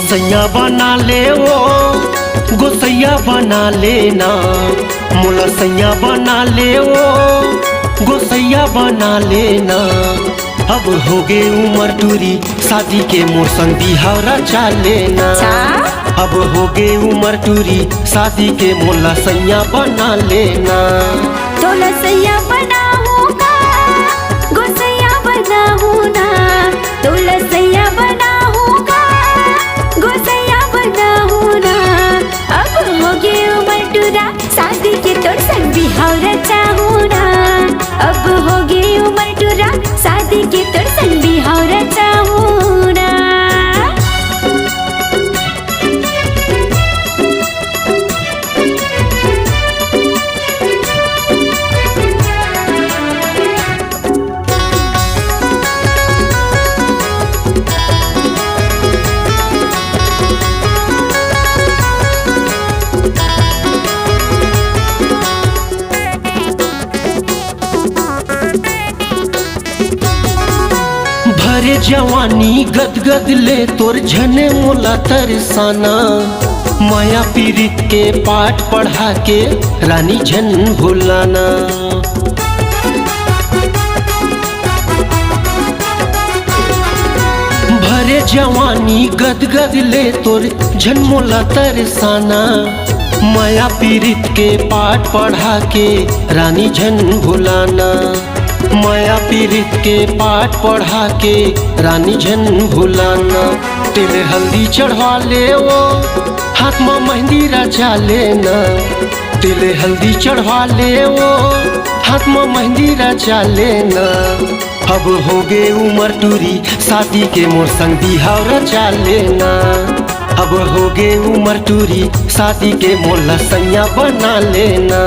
सैया बना ले वो गोसैया बना लेना, मोला सैया बना ले वो गोसैया बना लेना। अब हो गे उमर टूरी शादी के मोर संग बिहाव रचा लेना। अब हो गे उमर टूरी शादी के मोला सैया बना लेना। तोला सैया बनाऊंगा गोसैया बनाऊं ना, तोला सैया बनाऊंगा गोसैया बनाऊं ना। अब हो गे उमर टूरा शादी के तोर संग बिहाव रचाऊं ना। अब हो गे उमर टूरा शादी के तोर संग बिहाव रचाऊं ना। भरे जवानी गदगद ले तोर झने मोला तरसाना। माया पीरित के पाठ पढ़ा के रानी झन भुलाना। भरे जवानी गदगद ले तोर झन मोला तरसाना। माया पीरित के पाठ पढ़ा के रानी झन भुलाना। माया पीरित के पाठ पढ़ा के रानी झन भुलाना। तिल हल्दी चढ़वा ले वो हाथ में मेहंदी रचा लेना। तिल हल्दी चढ़वा ले वो हाथ में मेहंदी रचा लेना। अब हो गे उमर टूरी शादी के मोर संग बिहाव रचा लेना। अब हो गे उमर टूरी शादी के मोला सैया बना लेना।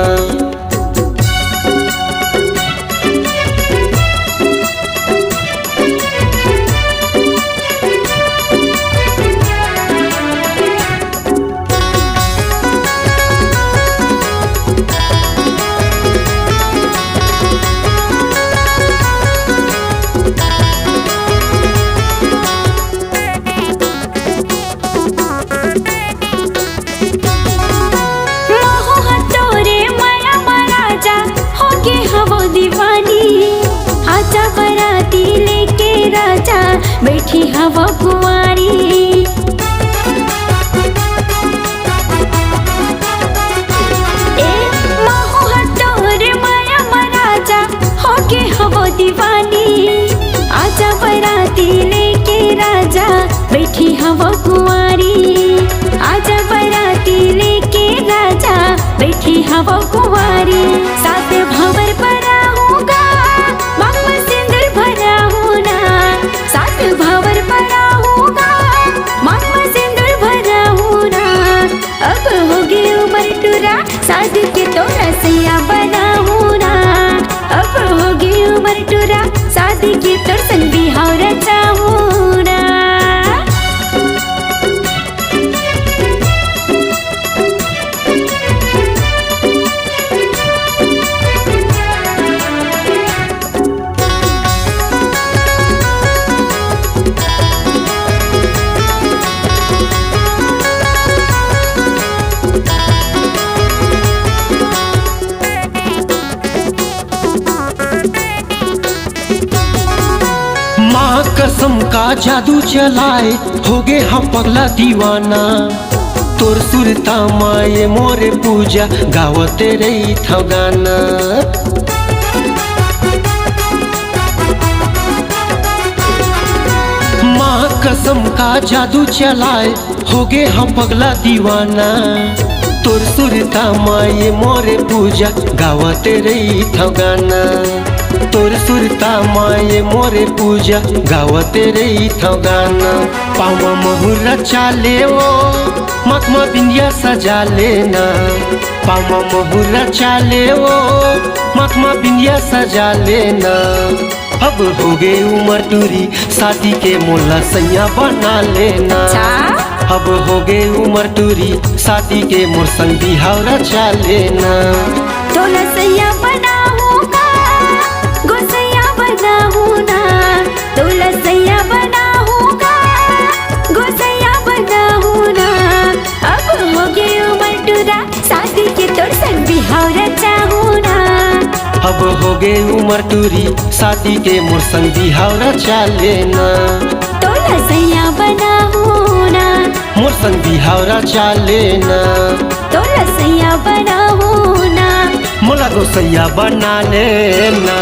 बैठी हवा कुंवारी ए माहो हटोर माया महाराजा होके हवा दीवानी। आजा बराती लेके राजा बैठी हवा कुंवारी। आजा बराती लेके राजा बैठी हवा कुंवारी। साथ भंवर भरा होगा मांग में सिंदूर भरा होना। साथ भंवर भरा होगा मांग में सिंदूर भरा होना। अब हो गे उमर टूरा शादी के तोरा सैया बना होना। अब हो गे उमर टूरा शादी के तोर संग बिहाव रचा होना। माँ कसम का जादू चलाए हो गे हम पगला दीवाना। तोर सुरता माए मोरे पूजा गावते रही था गाना। माँ कसम का जादू चलाए हो गे हम पगला दीवाना। तोर सुरता माए मोरे पूजा गावते रही था गाना। तोर सुरता माए मोरे पूजा गावते रही था गाना। पावा महू रचा ले वो मखमा बिंदिया सजा लेना। पावा महू रचा ले वो मखमा बिंदिया सजा लेना। अब हो गे उमर टूरी शादी के मोला सैया बना लेना। अब हो गे उमर टूरी शादी के मोर संग बिहाव रचा लेना। तोला सैया बनाऊंगा गोसैया बनाऊं ना। तोला सैया बनाऊंगा गोसैया बनाऊं होगे उमर टूरी शादी के मोर संग बिहावरा चाले ना। तो रसैया बनाओ ना, मोर संग बिहावरा चाले ना। तो रसैया बनाओ ना, मोला गोसैया बना लेना।